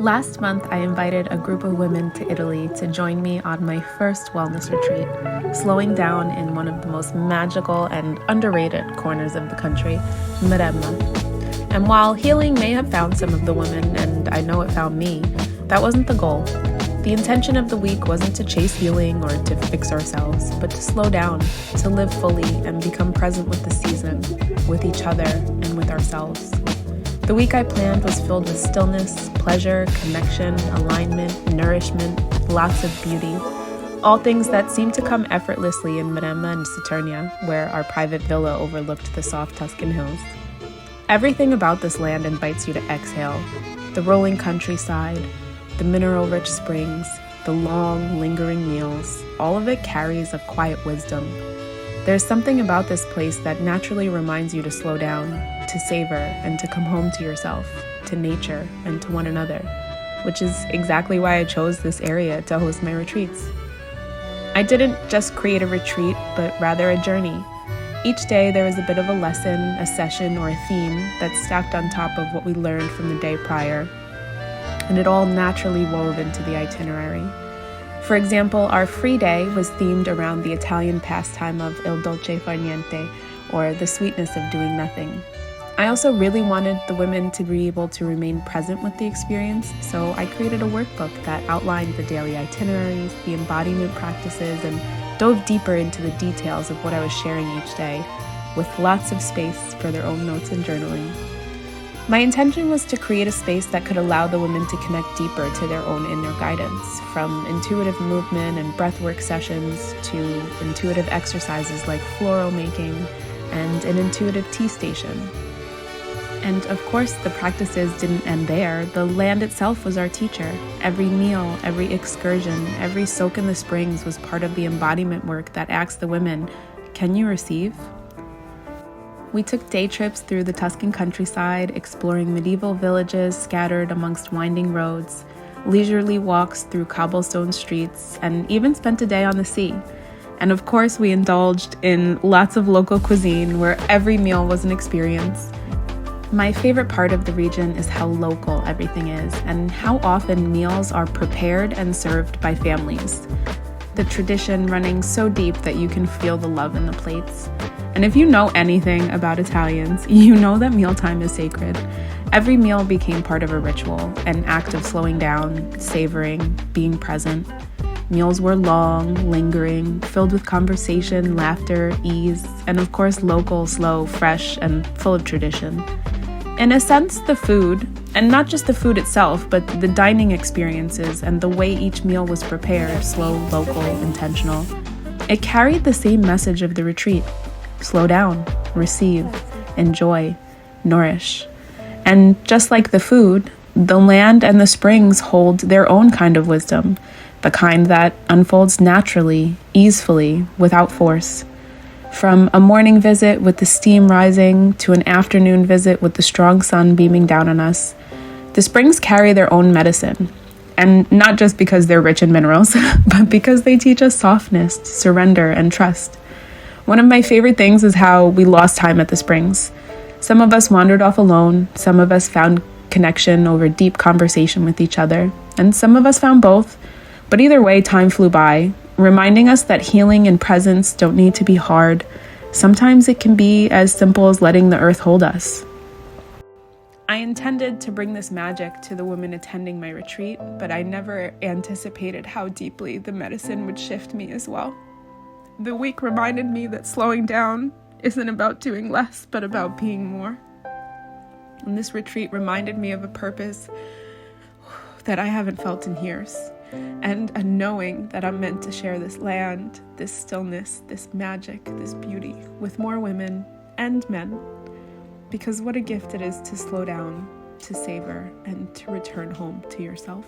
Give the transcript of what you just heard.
Last month, I invited a group of women to Italy to join me on my first wellness retreat, slowing down in one of the most magical and underrated corners of the country, Maremma. And while healing may have found some of the women, and I know it found me, that wasn't the goal. The intention of the week wasn't to chase healing or to fix ourselves, but to slow down, to live fully and become present with the season, with each other, and with ourselves. The week I planned was filled with stillness, pleasure, connection, alignment, nourishment, lots of beauty, all things that seemed to come effortlessly in Maremma and Saturnia, where our private villa overlooked the soft Tuscan hills. Everything about this land invites you to exhale. The rolling countryside, the mineral-rich springs, the long, lingering meals, all of it carries a quiet wisdom. There's something about this place that naturally reminds you to slow down, to savor, and to come home to yourself, to nature, and to one another, which is exactly why I chose this area to host my retreats. I didn't just create a retreat, but rather a journey. Each day there was a bit of a lesson, a session, or a theme that's stacked on top of what we learned from the day prior, and it all naturally wove into the itinerary. For example, our free day was themed around the Italian pastime of il dolce far niente, or the sweetness of doing nothing. I also really wanted the women to be able to remain present with the experience, so I created a workbook that outlined the daily itineraries, the embodiment practices, and dove deeper into the details of what I was sharing each day, with lots of space for their own notes and journaling. My intention was to create a space that could allow the women to connect deeper to their own inner guidance, from intuitive movement and breathwork sessions to intuitive exercises like floral making and an intuitive tea station. And of course, the practices didn't end there. The land itself was our teacher. Every meal, every excursion, every soak in the springs was part of the embodiment work that asked the women, "Can you receive?" We took day trips through the Tuscan countryside, exploring medieval villages scattered amongst winding roads, leisurely walks through cobblestone streets, and even spent a day on the sea. And of course, we indulged in lots of local cuisine where every meal was an experience. My favorite part of the region is how local everything is and how often meals are prepared and served by families. The tradition running so deep that you can feel the love in the plates. And if you know anything about Italians, you know that mealtime is sacred. Every meal became part of a ritual, an act of slowing down, savoring, being present. Meals were long, lingering, filled with conversation, laughter, ease, and of course local, slow, fresh, and full of tradition. In a sense, the food, and not just the food itself, but the dining experiences and the way each meal was prepared, slow, local, intentional, it carried the same message of the retreat. Slow down, receive, enjoy, nourish. And just like the food, the land and the springs hold their own kind of wisdom, the kind that unfolds naturally, easefully, without force. From a morning visit with the steam rising to an afternoon visit with the strong sun beaming down on us, the springs carry their own medicine. And not just because they're rich in minerals, but because they teach us softness, surrender, and trust. One of my favorite things is how we lost time at the springs. Some of us wandered off alone, some of us found connection over deep conversation with each other, and some of us found both. But either way, time flew by, reminding us that healing and presence don't need to be hard. Sometimes it can be as simple as letting the earth hold us. I intended to bring this magic to the women attending my retreat, but I never anticipated how deeply the medicine would shift me as well. The week reminded me that slowing down isn't about doing less, but about being more. And this retreat reminded me of a purpose that I haven't felt in years, and a knowing that I'm meant to share this land, this stillness, this magic, this beauty with more women and men. Because what a gift it is to slow down, to savor, and to return home to yourself.